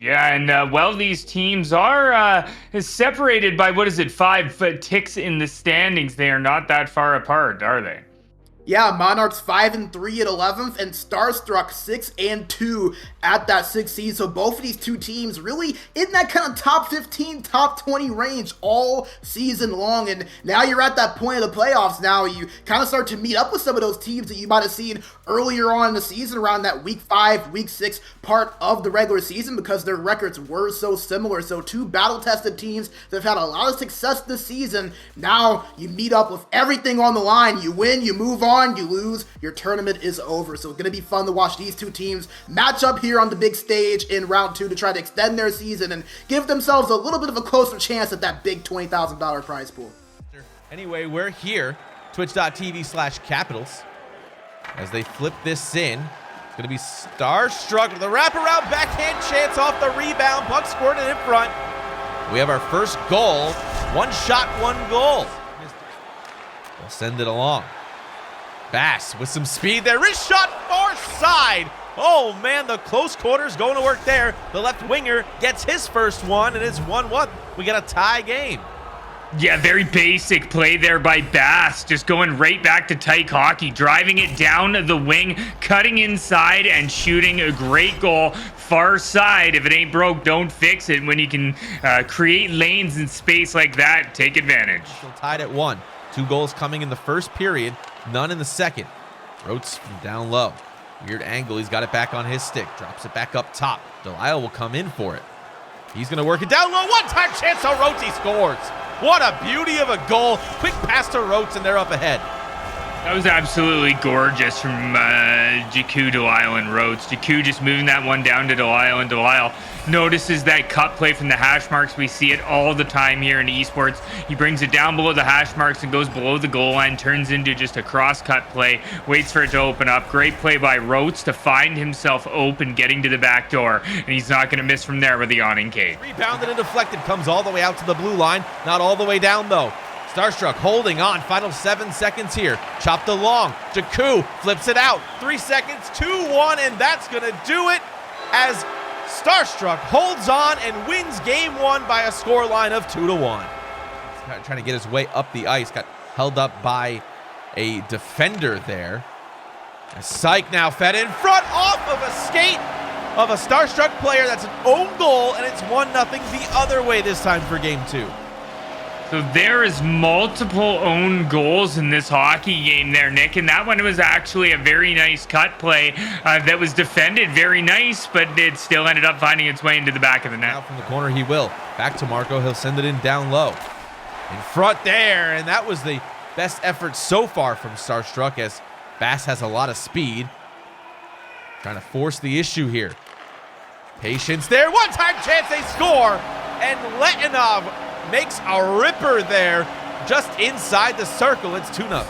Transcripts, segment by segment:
Yeah, and well, these teams are separated by, what is it, 5 ticks in the standings. They are not that far apart, are they? Yeah, Monarchs 5-3 at 11th, and Starstruck 6-2 at that 6th seed. So both of these two teams really in that kind of top 15, top 20 range all season long. And now you're at that point of the playoffs. Now you kind of start to meet up with some of those teams that you might have seen earlier on in the season, around that week 5, week 6 part of the regular season, because their records were so similar. So two battle-tested teams that have had a lot of success this season. Now you meet up with everything on the line. You win, you move on. You lose, your tournament is over. So it's going to be fun to watch these two teams match up here on the big stage in round 2 to try to extend their season and give themselves a little bit of a closer chance at that big $20,000 prize pool. Anyway, we're here, twitch.tv/Capitals, as they flip this in. It's going to be Starstruck with a wraparound backhand chance off the rebound. Puck squirted in front. We have our first goal. One shot, one goal. We'll send it along. Bass with some speed there. Wrist shot far side. Oh man, the close quarters going to work there. The left winger gets his first one, and it's 1-1. We got a tie game. Yeah, very basic play there by Bass, just going right back to Tyke hockey, driving it down the wing, cutting inside and shooting a great goal. Far side, if it ain't broke, don't fix it. When you can create lanes in space like that, take advantage. Still tied at 1. 2 goals coming in the first period, none in the second. Rotes from down low. Weird angle, he's got it back on his stick. Drops it back up top. Delisle will come in for it. He's gonna work it down low. One-time chance to Rotes, he scores. What a beauty of a goal. Quick pass to Rotes and they're up ahead. That was absolutely gorgeous from bMaJuH, Delisle, and Rotes. bMaJuH just moving that one down to Delisle, and Delisle notices that cut play from the hash marks. We see it all the time here in esports. He brings it down below the hash marks and goes below the goal line, turns into just a cross-cut play, waits for it to open up. Great play by Rotes to find himself open, getting to the back door, and he's not going to miss from there with the awning cage. Rebounded and deflected, comes all the way out to the blue line. Not all the way down, though. Starstruck holding on, final 7 seconds here. Chopped along, bMaJuH flips it out. 3 seconds, 2-1, and that's gonna do it as Starstruck holds on and wins game 1 by a scoreline of 2-1. Trying to get his way up the ice, got held up by a defender there. As Syke now fed in front off of a skate of a Starstruck player. That's an own goal, and it's 1-0 the other way this time for game 2. So there is multiple own goals in this hockey game there, Nick, and that one was actually a very nice cut play that was defended very nice, but it still ended up finding its way into the back of the net. Now from the corner he will. Back to Marco, he'll send it in down low. In front there, and that was the best effort so far from Starstruck, as Bass has a lot of speed. Trying to force the issue here. Patience there, one-time chance, they score, and Leaguegaming makes a ripper there just inside the circle. It's 2-0.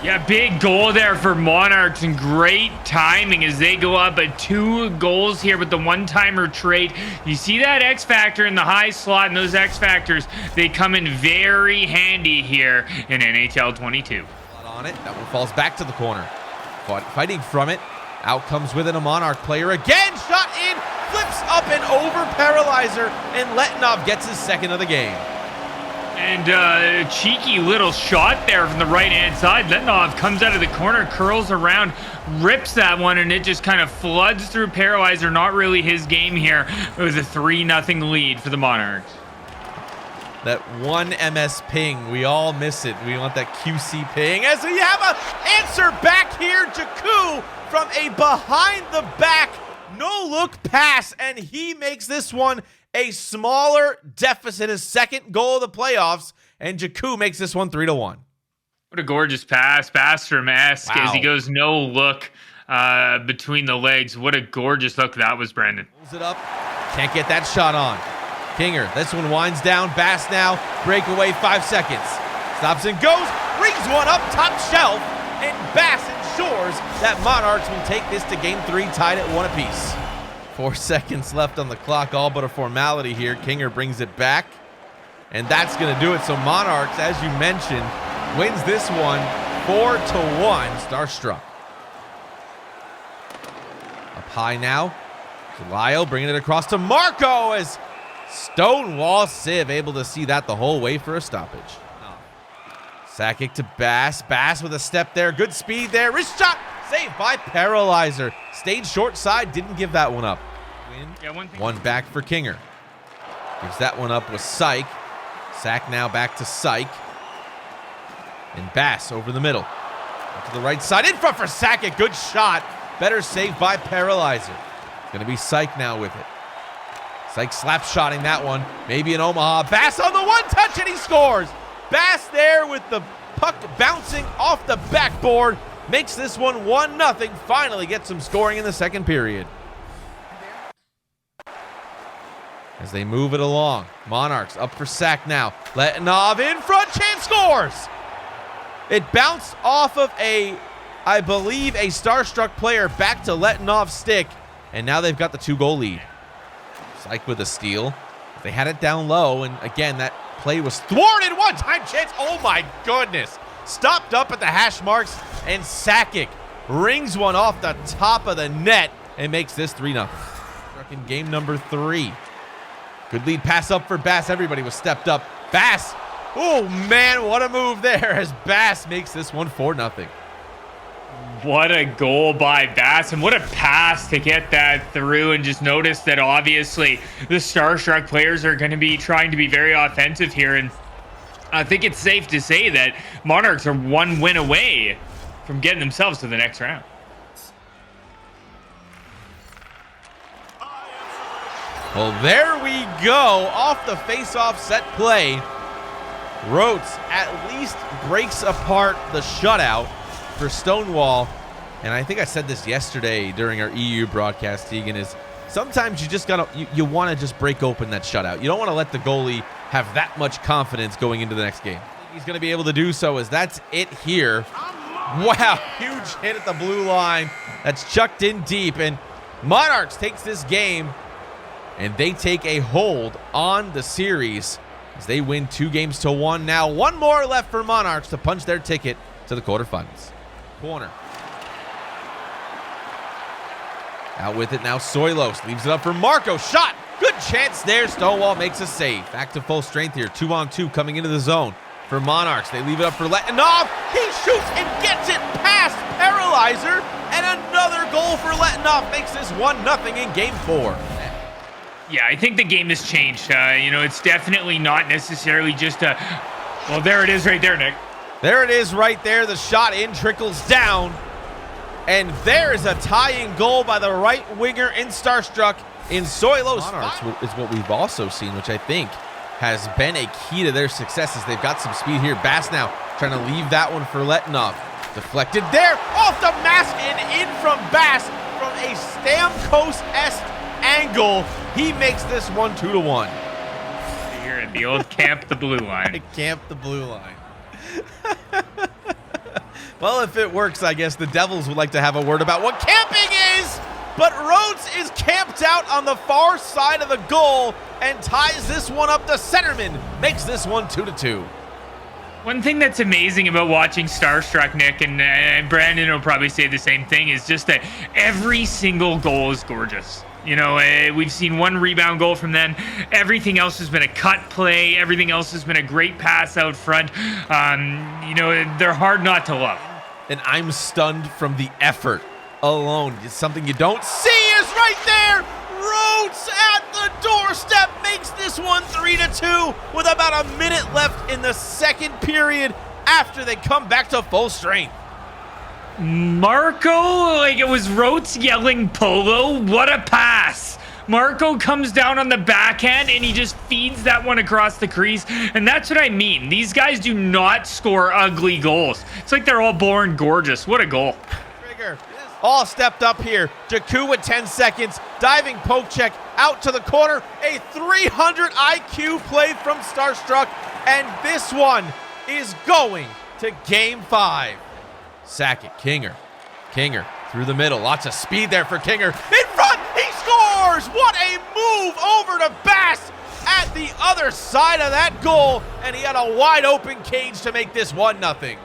Yeah, big goal there for Monarchs, and great timing as they go up at 2 goals here with the one-timer trade. You see that X factor in the high slot, and those X factors, they come in very handy here in NHL 22. On it, that one falls back to the corner. Fighting from it, out comes with it a Monarch player again. Shot in, flips up and over Paralyzer, and Leaguegaming gets his second of the game. And cheeky little shot there from the right-hand side. Leaguegaming comes out of the corner, curls around, rips that one, and it just kind of floods through Paralyzer. Not really his game here. It was a 3-0 lead for the Monarchs. That one MS ping, we all miss it. We want that QC ping, as we have an answer back here. bMaJuH from a behind-the-back no-look pass, and he makes this one a smaller deficit, his second goal of the playoffs, and bMaJuH makes this one 3-1. What a gorgeous pass. Bassrom-esque as he goes no look between the legs. What a gorgeous look that was, Brandon. Pulls it up. Can't get that shot on. Kinger, this one winds down. Bass now. Breakaway, 5 seconds. Stops and goes. Brings one up top shelf. And Bass ensures that Monarchs will take this to game 3, tied at 1 apiece. 4 seconds left on the clock, all but a formality here. Kinger brings it back, and that's going to do it. So Monarchs, as you mentioned, wins this one 4-1. Starstruck. Up high now. Lyle bringing it across to Marco as Stonewall Civ able to see that the whole way for a stoppage. Sakic to Bass. Bass with a step there. Good speed there. Wrist shot. Saved by Paralyzer. Stayed short side. Didn't give that one up. One back for Kinger. Gives that one up with Syke. Sack now back to Syke. And Bass over the middle. To the right side. In front for Sakic. Good shot. Better save by Paralyzer. It's going to be Syke now with it. Syke slap shotting that one. Maybe in Omaha. Bass on the one touch and he scores. Bass there with the puck bouncing off the backboard. Makes this one 1-0. Finally gets some scoring in the second period. As they move it along. Monarchs up for sack now. Letinov in front. Chance scores. It bounced off of I believe, a Starstruck player back to Letinov's stick. And now they've got the 2-goal lead. Syke with a steal. They had it down low. And again, that play was thwarted. One-time chance. Oh my goodness. Stopped up at the hash marks. And Sakic rings one off the top of the net and makes this 3-0. In game number 3. Good lead pass up for Bass. Everybody was stepped up. Bass. Oh man, what a move there as Bass makes this one 4-0. What a goal by Bass, and what a pass to get that through. And just notice that obviously the Starstruck players are going to be trying to be very offensive here. And I think it's safe to say that Monarchs are one win away from getting themselves to the next round. Well, there we go. Off the face-off set play. Rhodes at least breaks apart the shutout for Stonewall. And I think I said this yesterday during our EU broadcast, Tegan, is sometimes you just gotta, you want to just break open that shutout. You don't want to let the goalie have that much confidence going into the next game. He's going to be able to do so as that's it here. Wow, huge hit at the blue line. That's chucked in deep. And Monarchs takes this game and they take a hold on the series as they win 2-1 now. One more left for Monarchs to punch their ticket to the quarterfinals. Corner. Out with it now, Soilos leaves it up for Marco. Shot. Good chance there. Stonewall makes a save. Back to full strength here. 2-on-2 coming into the zone for Monarchs. They leave it up for Letinov. He shoots and gets it past Paralyzer. And another goal for Letinov makes this 1-0 in game 4. Yeah, I think the game has changed. It's definitely not necessarily just a... Well, there it is right there, Nick. There it is right there. The shot in trickles down. And there is a tying goal by the right winger in Starstruck in Soilos. Monarchs is what we've also seen, which I think has been a key to their successes. They've got some speed here. Bass now trying to leave that one for Letinov. Deflected there. Off the mask and in from Bass from a Stamkos-esque angle. He makes this one 2-1. Here at the old Camp the Blue Line. Camp the Blue Line. Well, if it works, I guess the Devils would like to have a word about what camping is. But Rhodes is camped out on the far side of the goal and ties this one up. The centerman makes this one 2-2. One thing that's amazing about watching Starstruck, Nick, and Brandon will probably say the same thing, is just that every single goal is gorgeous. We've seen one rebound goal from them. Everything else has been a cut play. Everything else has been a great pass out front. They're hard not to love. And I'm stunned from the effort alone. It's something you don't see is right there. Rhodes at the doorstep makes this one 3-2 with about a minute left in the second period after they come back to full strength. Marco, like it was Rhodes yelling polo. What a pass. Marco comes down on the backhand and he just feeds that one across the crease. And that's what I mean. These guys do not score ugly goals. It's like they're all born gorgeous. What a goal. Trigger all stepped up here. JaKu with 10 seconds. Diving poke check out to the corner. A 300 IQ play from Starstruck. And this one is going to game 5. Sakic, Kinger through the middle. Lots of speed there for Kinger. In front, he scores! What a move over to Bass at the other side of that goal. And he had a wide open cage to make this 1-0.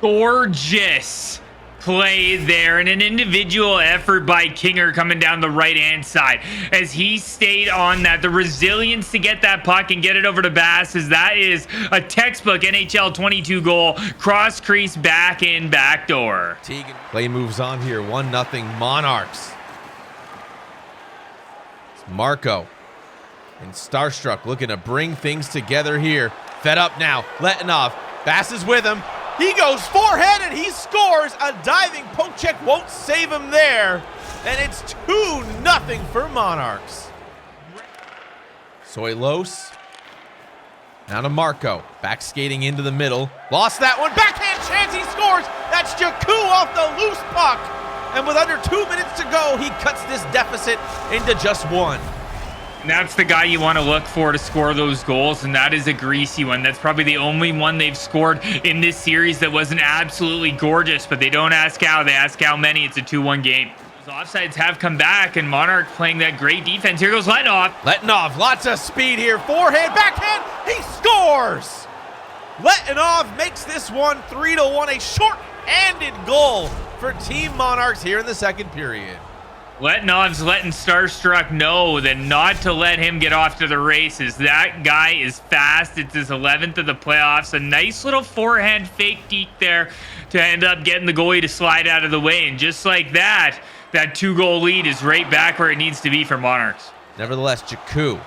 Gorgeous. play there, and an individual effort by Kinger coming down the right-hand side as he stayed on that. The resilience to get that puck and get it over to Bass, as that is a textbook NHL 22 goal. Cross crease, back in, backdoor. Teagan. Play moves on here. 1-0 Monarchs. It's Marco and Starstruck looking to bring things together here. Fed up now. Letinov. Bass is with him. He goes forehand and he scores. A diving poke check won't save him there. And it's 2-0 for Monarchs. Soilos. Now to Marco. Back skating into the middle. Lost that one. Backhand chance. He scores. That's JaKuH off the loose puck. And with under 2 minutes to go, he cuts this deficit into just one. And that's the guy you want to look for to score those goals, and that is a greasy one. That's probably the only one they've scored in this series that wasn't absolutely gorgeous, but they don't ask how, they ask how many. It's a 2-1 game. Those offsides have come back, and Monarch playing that great defense. Here goes Letinov. Letinov, lots of speed here. Forehand, backhand, he scores! Letinov makes this one 3-1, a short-handed goal for Team Monarchs here in the second period. Letinov's letting Starstruck know that not to let him get off to the races. That guy is fast. It's his 11th of the playoffs. A nice little forehand fake deke there to end up getting the goalie to slide out of the way. And just like that, that 2-goal lead is right back where it needs to be for Monarchs. Nevertheless, JaKuH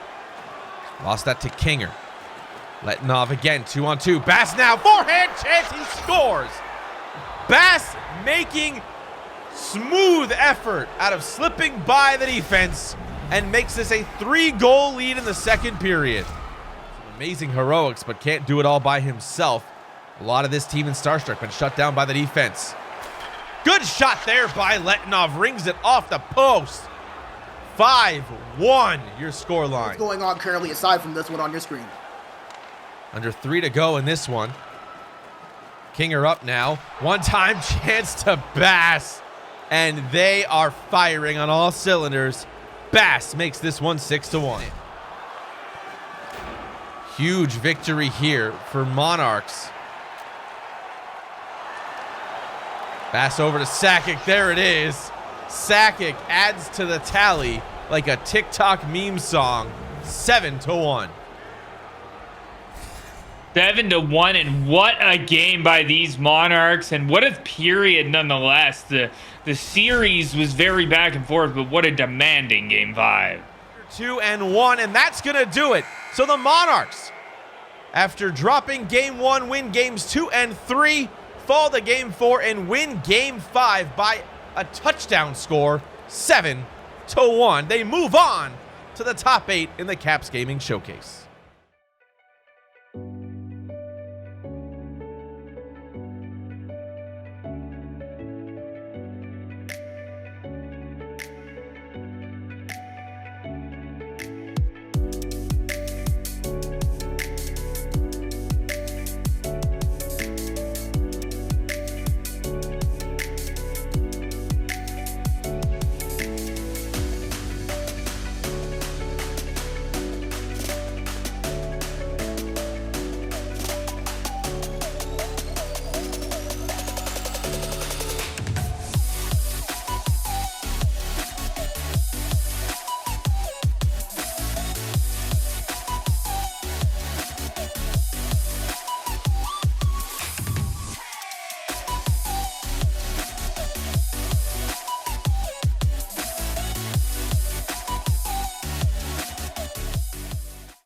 lost that to Kinger. Letinov again, 2-on-2. Bass now, forehand chance, he scores. Bass making smooth effort out of slipping by the defense and makes this a 3-goal lead in the second period. Some amazing heroics, but can't do it all by himself. A lot of this team in Starstruck been shut down by the defense. Good shot there by Letinov, rings it off the post. 5-1 your scoreline. What's going on currently aside from this one on your screen? Under 3 to go in this one. Kinger up now. One-time chance to Bass. And they are firing on all cylinders. Bass makes this one 6-1. Huge victory here for Monarchs. Bass over to Sakic. There it is. Sakic adds to the tally like a TikTok meme song. 7-1. 7-1, and what a game by these Monarchs, and what a period nonetheless. The series was very back and forth, but what a demanding game 5. 2-1, and that's gonna do it. So the Monarchs, after dropping game 1, win games 2 and 3, fall to game 4 and win game 5 by a touchdown score, 7-1. They move on to the top 8 in the CapsGaming Showcase.